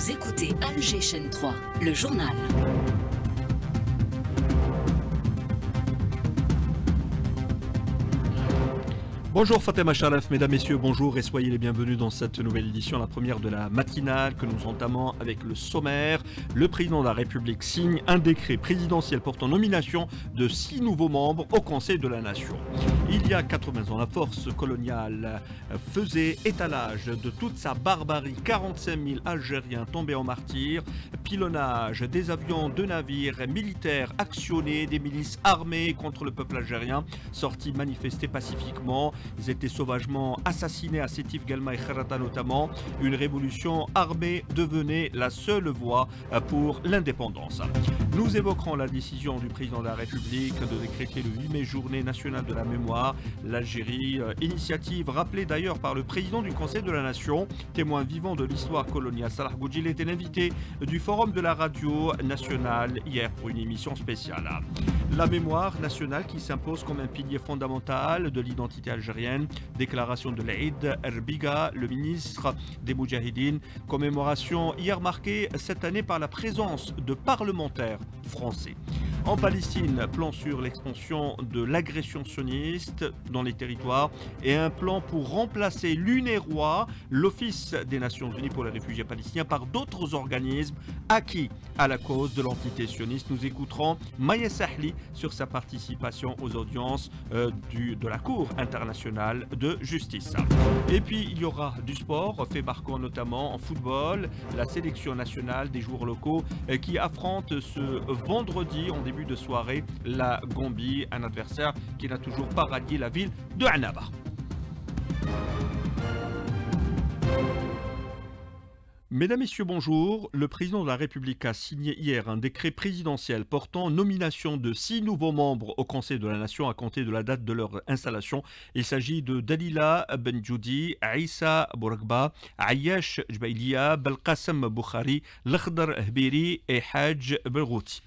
Vous écoutez Alger Chaîne 3, le journal. Bonjour Fatima Sharaf, mesdames, messieurs, bonjour et soyez les bienvenus dans cette nouvelle édition, la première de la matinale que nous entamons avec le sommaire. Le président de la République signe un décret présidentiel portant nomination de 6 nouveaux membres au Conseil de la Nation. Il y a 80 ans, la force coloniale faisait étalage de toute sa barbarie. 45 000 Algériens tombés en martyrs, pilonnage des avions, de navires militaires actionnés, des milices armées contre le peuple algérien, sortis manifester pacifiquement. Ils étaient sauvagement assassinés à Sétif, Galma et Kharata notamment. Une révolution armée devenait la seule voie pour l'indépendance. Nous évoquerons la décision du président de la République de décréter le 8 mai journée nationale de la mémoire. L'Algérie, initiative rappelée d'ailleurs par le président du Conseil de la Nation, témoin vivant de l'histoire coloniale. Salah Boudjil était l'invité du forum de la radio nationale hier pour une émission spéciale. La mémoire nationale qui s'impose comme un pilier fondamental de l'identité algérienne. Déclaration de l'Aïd Erbiga, le ministre des Moudjahidines. Commémoration hier marquée cette année par la présence de parlementaires français. En Palestine, plan sur l'expansion de l'agression sioniste dans les territoires et un plan pour remplacer l'UNRWA, l'Office des Nations Unies pour les réfugiés palestiniens, par d'autres organismes acquis à la cause de l'entité sioniste. Nous écouterons Maya Sahli sur sa participation aux audiences de la Cour internationale de justice. Et puis il y aura du sport, fait marquant notamment en football, la sélection nationale des joueurs locaux qui affronte ce vendredi en début de soirée la Gambie, un adversaire qui n'a toujours pas rallié la ville de Annaba. Mesdames, Messieurs, bonjour. Le président de la République a signé hier un décret présidentiel portant nomination de 6 nouveaux membres au Conseil de la Nation à compter de la date de leur installation. Il s'agit de Dalila Benjoudi, Aïssa Bourakba, Ayash Jbailia, Belkacem Boukhari, Lakhdar Hbiri et Haj Belrouti.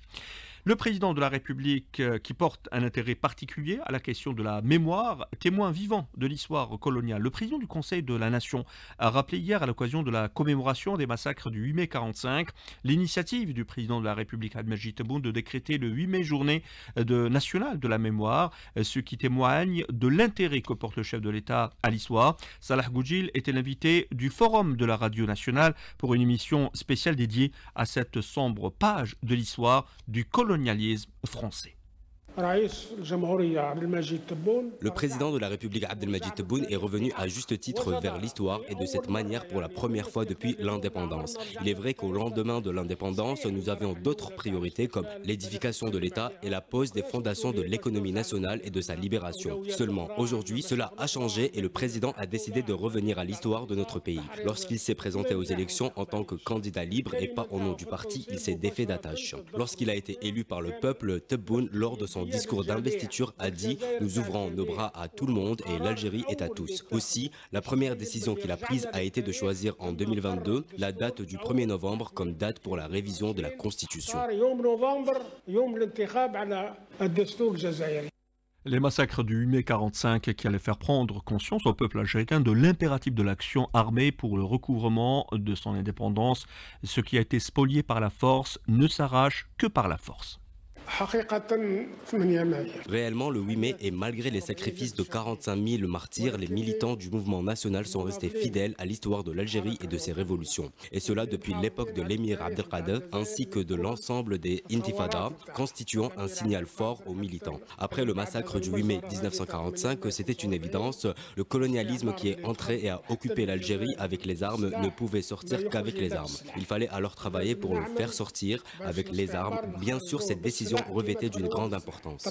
Le président de la République, qui porte un intérêt particulier à la question de la mémoire, témoin vivant de l'histoire coloniale, le président du Conseil de la Nation a rappelé hier à l'occasion de la commémoration des massacres du 8 mai 45 l'initiative du président de la République Abdelmadjid Tebboune de décréter le 8 mai journée nationale de la mémoire, ce qui témoigne de l'intérêt que porte le chef de l'État à l'histoire. Salah Boudjil était l'invité du forum de la radio nationale pour une émission spéciale dédiée à cette sombre page de l'histoire du colonialisme français. Le président de la République Abdelmadjid Tebboune est revenu à juste titre vers l'histoire et de cette manière pour la première fois depuis l'indépendance. Il est vrai qu'au lendemain de l'indépendance, nous avions d'autres priorités comme l'édification de l'État et la pose des fondations de l'économie nationale et de sa libération. Seulement, aujourd'hui, cela a changé et le président a décidé de revenir à l'histoire de notre pays. Lorsqu'il s'est présenté aux élections en tant que candidat libre et pas au nom du parti, il s'est défait d'attache. Lorsqu'il a été élu par le peuple, Tebboune, lors de son discours d'investiture, a dit « Nous ouvrons nos bras à tout le monde et l'Algérie est à tous ». Aussi, la première décision qu'il a prise a été de choisir en 2022 la date du 1er novembre comme date pour la révision de la Constitution. Les massacres du 8 mai 45 qui allaient faire prendre conscience au peuple algérien de l'impératif de l'action armée pour le recouvrement de son indépendance. Ce qui a été spolié par la force ne s'arrache que par la force. Réellement, le 8 mai, et malgré les sacrifices de 45 000 martyrs, les militants du mouvement national sont restés fidèles à l'histoire de l'Algérie et de ses révolutions. Et cela depuis l'époque de l'émir Abdelkader, ainsi que de l'ensemble des intifadas, constituant un signal fort aux militants. Après le massacre du 8 mai 1945, c'était une évidence, le colonialisme qui est entré et a occupé l'Algérie avec les armes ne pouvait sortir qu'avec les armes. Il fallait alors travailler pour le faire sortir avec les armes. Bien sûr, cette décision revêtait d'une grande importance.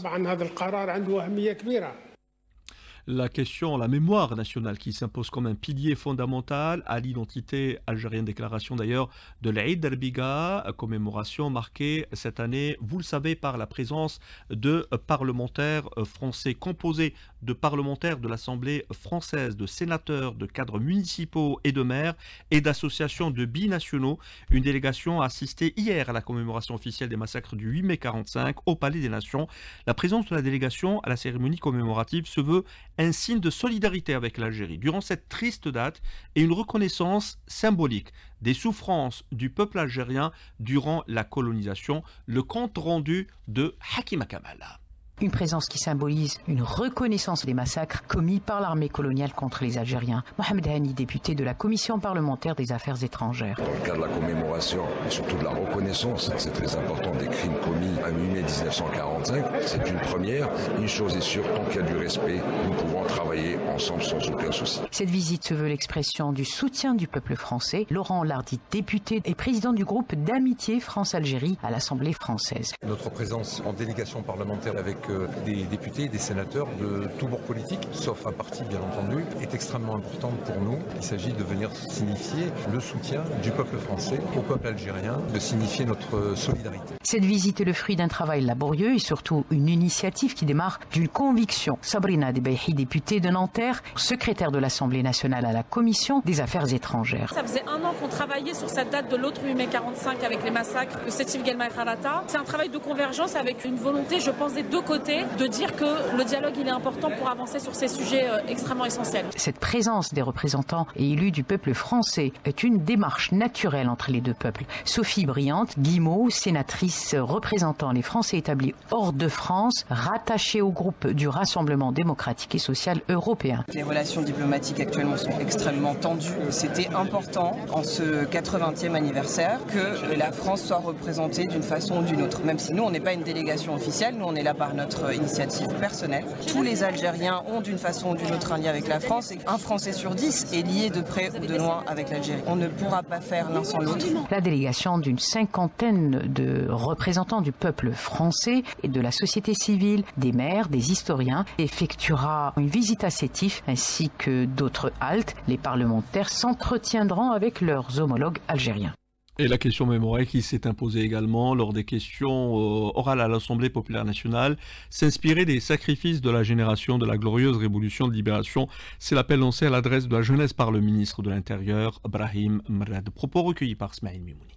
La question, la mémoire nationale qui s'impose comme un pilier fondamental à l'identité algérienne, déclaration d'ailleurs de l'Aïd Erbiga, commémoration marquée cette année, vous le savez, par la présence de parlementaires français, composés de parlementaires de l'Assemblée française, de sénateurs, de cadres municipaux et de maires et d'associations de binationaux. Une délégation a assisté hier à la commémoration officielle des massacres du 8 mai 45 au Palais des Nations. La présence de la délégation à la cérémonie commémorative se veut un signe de solidarité avec l'Algérie durant cette triste date et une reconnaissance symbolique des souffrances du peuple algérien durant la colonisation. Le compte rendu de Hakima Kamala. Une présence qui symbolise une reconnaissance des massacres commis par l'armée coloniale contre les Algériens. Mohamed Hani, député de la Commission parlementaire des affaires étrangères. Dans le cadre de la commémoration et surtout de la reconnaissance, c'est très important, des crimes commis à 8 mai 1945, c'est une première. Une chose est sûre, tant qu'il y a du respect, nous pouvons travailler ensemble sans aucun souci. Cette visite se veut l'expression du soutien du peuple français. Laurent Lardy, député et président du groupe d'amitié France-Algérie à l'Assemblée française. Notre présence en délégation parlementaire avec des députés, des sénateurs de tous bords politiques, sauf un parti bien entendu, est extrêmement importante pour nous. Il s'agit de venir signifier le soutien du peuple français au peuple algérien, de signifier notre solidarité. Cette visite est le fruit d'un travail laborieux et surtout une initiative qui démarre d'une conviction. Sabrina Debeyhi, députée de Nanterre, secrétaire de l'Assemblée nationale à la Commission des affaires étrangères. Ça faisait un an qu'on travaillait sur cette date de l'autre 8 mai 45 avec les massacres de Sétif Guelma et Kharata. C'est un travail de convergence avec une volonté, je pense, des deux côtés, de dire que le dialogue il est important pour avancer sur ces sujets extrêmement essentiels. Cette présence des représentants et élus du peuple français est une démarche naturelle entre les deux peuples. Sophie Briante, Guillemot, sénatrice représentant les Français établis hors de France, rattachée au groupe du Rassemblement démocratique et social européen. Les relations diplomatiques actuellement sont extrêmement tendues. C'était important en ce 80e anniversaire que la France soit représentée d'une façon ou d'une autre. Même si nous, on n'est pas une délégation officielle, nous on est là par notre initiative personnelle. Tous les Algériens ont d'une façon ou d'une autre un lien avec la France et un Français sur 10 est lié de près ou de loin avec l'Algérie. On ne pourra pas faire l'un sans l'autre. La délégation d'une cinquantaine de représentants du peuple français et de la société civile, des maires, des historiens, effectuera une visite à Sétif ainsi que d'autres haltes. Les parlementaires s'entretiendront avec leurs homologues algériens. Et la question mémorielle qui s'est imposée également lors des questions orales à l'Assemblée populaire nationale, s'inspirer des sacrifices de la génération de la glorieuse révolution de libération. C'est l'appel lancé à l'adresse de la jeunesse par le ministre de l'Intérieur, Brahim Mrad. Propos recueillis par Smaïl Mimouni.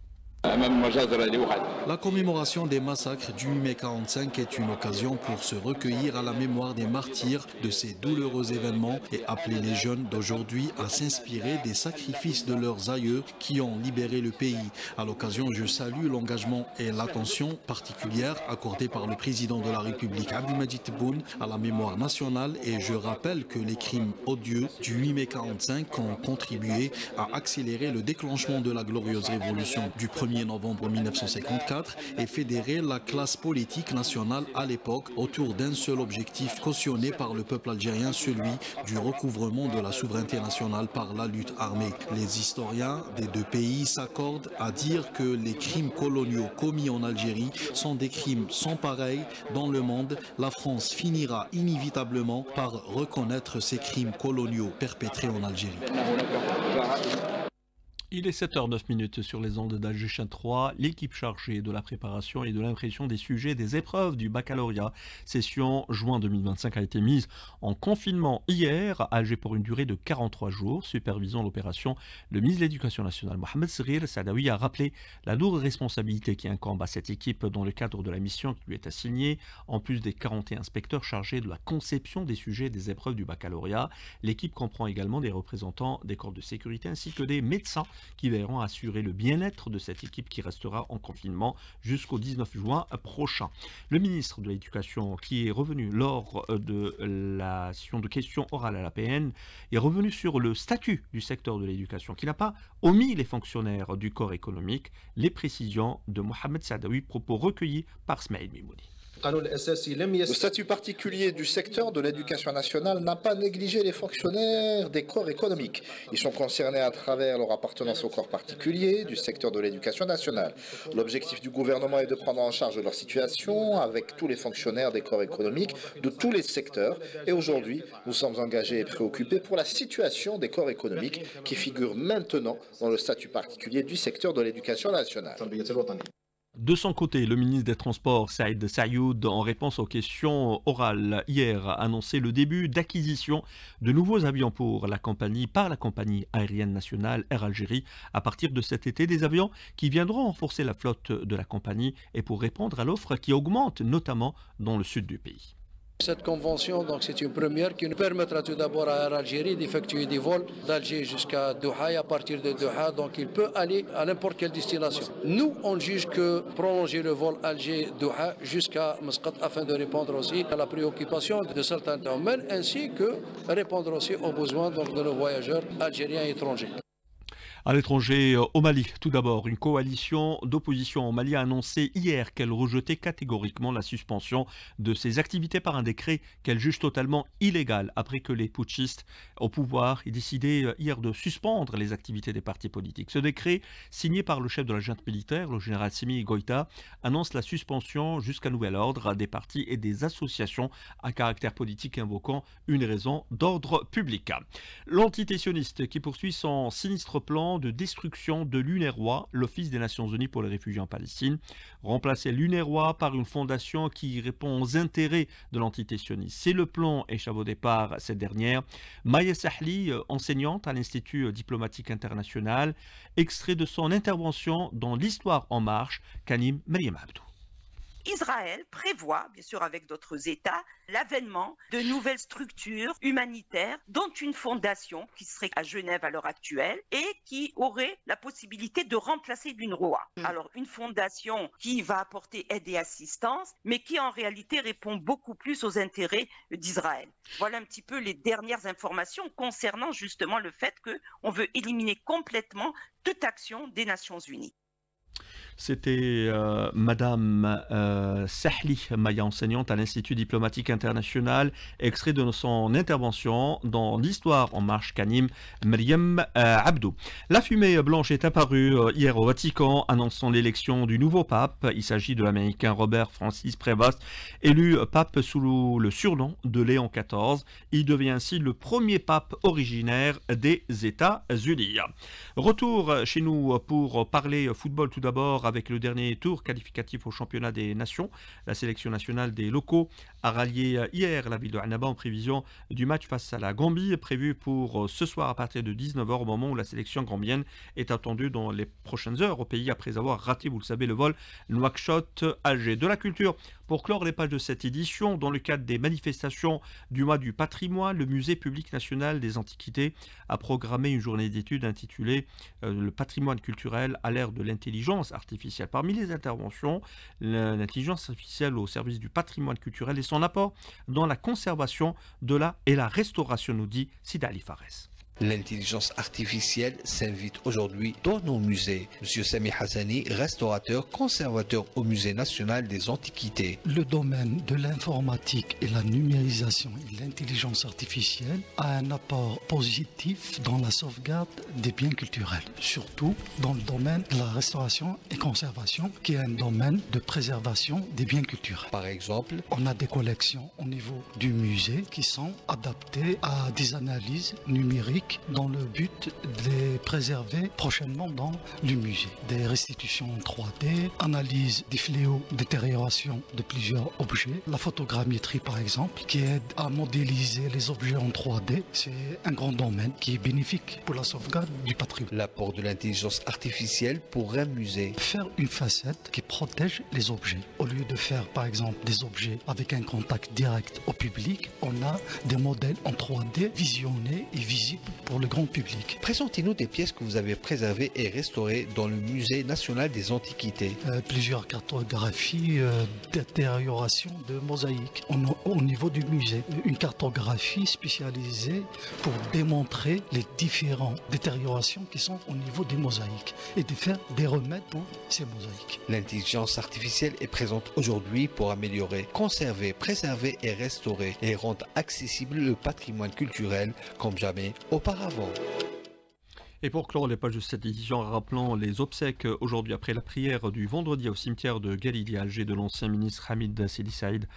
La commémoration des massacres du 8 mai 45 est une occasion pour se recueillir à la mémoire des martyrs de ces douloureux événements et appeler les jeunes d'aujourd'hui à s'inspirer des sacrifices de leurs aïeux qui ont libéré le pays. À l'occasion, je salue l'engagement et l'attention particulière accordée par le président de la République Abdelmadjid Tebboune à la mémoire nationale et je rappelle que les crimes odieux du 8 mai 45 ont contribué à accélérer le déclenchement de la glorieuse révolution du 1er novembre 1954 et fédérer la classe politique nationale à l'époque autour d'un seul objectif cautionné par le peuple algérien, celui du recouvrement de la souveraineté nationale par la lutte armée. Les historiens des deux pays s'accordent à dire que les crimes coloniaux commis en Algérie sont des crimes sans pareil dans le monde. La France finira inévitablement par reconnaître ces crimes coloniaux perpétrés en Algérie. Il est 7h09 sur les ondes d'Alger 3, l'équipe chargée de la préparation et de l'impression des sujets des épreuves du baccalauréat. Session juin 2025 a été mise en confinement hier à Alger pour une durée de 43 jours. Supervisant l'opération, le ministre de l'Éducation nationale, Mohamed Seghir Saadawi, a rappelé la lourde responsabilité qui incombe à cette équipe dans le cadre de la mission qui lui est assignée. En plus des 41 inspecteurs chargés de la conception des sujets des épreuves du baccalauréat, l'équipe comprend également des représentants des corps de sécurité ainsi que des médecins qui verront assurer le bien-être de cette équipe qui restera en confinement jusqu'au 19 juin prochain. Le ministre de l'Éducation, qui est revenu lors de la session de questions orales à l'APN, est revenu sur le statut du secteur de l'éducation, qui n'a pas omis les fonctionnaires du corps économique. Les précisions de Mohamed Saadawi, propos recueillis par Smaïl Mimouni. Le statut particulier du secteur de l'éducation nationale n'a pas négligé les fonctionnaires des corps économiques. Ils sont concernés à travers leur appartenance au corps particulier du secteur de l'éducation nationale. L'objectif du gouvernement est de prendre en charge leur situation avec tous les fonctionnaires des corps économiques de tous les secteurs. Et aujourd'hui, nous sommes engagés et préoccupés pour la situation des corps économiques qui figurent maintenant dans le statut particulier du secteur de l'éducation nationale. De son côté, le ministre des Transports, Saïd Sayoud, en réponse aux questions orales hier, a annoncé le début d'acquisition de nouveaux avions pour la compagnie par la compagnie aérienne nationale Air Algérie à partir de cet été, des avions qui viendront renforcer la flotte de la compagnie et pour répondre à l'offre qui augmente notamment dans le sud du pays. Cette convention, donc, c'est une première qui nous permettra tout d'abord à Air Algérie d'effectuer des vols d'Alger jusqu'à Doha et à partir de Doha, donc il peut aller à n'importe quelle destination. Nous, on juge que prolonger le vol Alger-Doha jusqu'à Muscat afin de répondre aussi à la préoccupation de certains domaines ainsi que répondre aussi aux besoins donc, de nos voyageurs algériens et étrangers. À l'étranger, au Mali, tout d'abord, une coalition d'opposition au Mali a annoncé hier qu'elle rejetait catégoriquement la suspension de ses activités par un décret qu'elle juge totalement illégal après que les putschistes au pouvoir aient décidé hier de suspendre les activités des partis politiques. Ce décret, signé par le chef de la junte militaire, le général Simi Goïta, annonce la suspension jusqu'à nouvel ordre des partis et des associations à caractère politique invoquant une raison d'ordre public. L'antitessionniste qui poursuit son sinistre plan de destruction de l'UNRWA, l'Office des Nations Unies pour les réfugiés en Palestine, remplacer l'UNRWA par une fondation qui répond aux intérêts de l'antitessionniste. C'est le plan échafaudé par cette dernière. Maya Sahli, enseignante à l'Institut diplomatique international, extrait de son intervention dans l'Histoire en marche qu'anime Mariam Abdou. Israël prévoit, bien sûr avec d'autres États, l'avènement de nouvelles structures humanitaires, dont une fondation qui serait à Genève à l'heure actuelle et qui aurait la possibilité de remplacer l'UNRWA. Alors une fondation qui va apporter aide et assistance, mais qui en réalité répond beaucoup plus aux intérêts d'Israël. Voilà un petit peu les dernières informations concernant justement le fait qu'on veut éliminer complètement toute action des Nations Unies. C'était Madame Sahli, Maya, enseignante à l'Institut diplomatique international, extrait de son intervention dans l'Histoire en marche qu'anime Mariam Abdou. La fumée blanche est apparue hier au Vatican, annonçant l'élection du nouveau pape. Il s'agit de l'Américain Robert Francis Prévost, élu pape sous le surnom de Léon XIV. Il devient ainsi le premier pape originaire des États-Unis. Retour chez nous pour parler football tout d'abord avec le dernier tour qualificatif au championnat des nations. La sélection nationale des locaux a rallié hier la ville de Annaba en prévision du match face à la Gambie, prévu pour ce soir à partir de 19 h au moment où la sélection gambienne est attendue dans les prochaines heures au pays après avoir raté, vous le savez, le vol Nouakchott-Alger. De la culture, pour clore les pages de cette édition, dans le cadre des manifestations du mois du patrimoine, le Musée public national des antiquités a programmé une journée d'études intitulée Le patrimoine culturel à l'ère de l'intelligence artificielle. Parmi les interventions, l'intelligence artificielle au service du patrimoine culturel et son apport dans la conservation de et la restauration, nous dit Sida Ali Fares. L'intelligence artificielle s'invite aujourd'hui dans nos musées. Monsieur Sami Hassani, restaurateur, conservateur au Musée national des antiquités. Le domaine de l'informatique et la numérisation et l'intelligence artificielle a un apport positif dans la sauvegarde des biens culturels, surtout dans le domaine de la restauration et conservation, qui est un domaine de préservation des biens culturels. Par exemple, on a des collections au niveau du musée qui sont adaptées à des analyses numériques dans le but de les préserver prochainement dans le musée. Des restitutions en 3D, analyse des fléaux, détérioration de plusieurs objets, la photogrammétrie par exemple, qui aide à modéliser les objets en 3D. C'est un grand domaine qui est bénéfique pour la sauvegarde du patrimoine. L'apport de l'intelligence artificielle pour un musée. Faire une facette qui protège les objets. Au lieu de faire par exemple des objets avec un contact direct au public, on a des modèles en 3D visionnés et visibles pour le grand public. Présentez-nous des pièces que vous avez préservées et restaurées dans le Musée national des antiquités. Plusieurs cartographies, détérioration de mosaïques au niveau du musée. Une cartographie spécialisée pour démontrer les différentes détériorations qui sont au niveau des mosaïques et de faire des remèdes pour ces mosaïques. L'intelligence artificielle est présente aujourd'hui pour améliorer, conserver, préserver et restaurer et rendre accessible le patrimoine culturel comme jamais auparavant. Et pour clore les pages de cette édition, rappelons les obsèques aujourd'hui après la prière du vendredi au cimetière de Galidi à Alger de l'ancien ministre Hamid Sidi Saïd,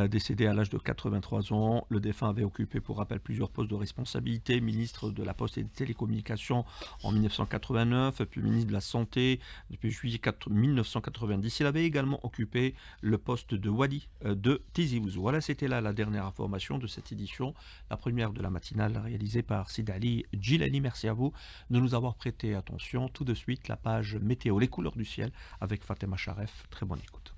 décédé à l'âge de 83 ans. Le défunt avait occupé, pour rappel, plusieurs postes de responsabilité, ministre de la Poste et des Télécommunications en 1989, puis ministre de la Santé depuis juillet 1990. Il avait également occupé le poste de Wali de Tizi Ouzou. Voilà, c'était là la dernière information de cette édition, la première de la matinale réalisée par Sidali Djilani. Merci à vous de nous avoir prêté attention. Tout de suite, la page météo, les couleurs du ciel avec Fatema Charef. Très bonne écoute.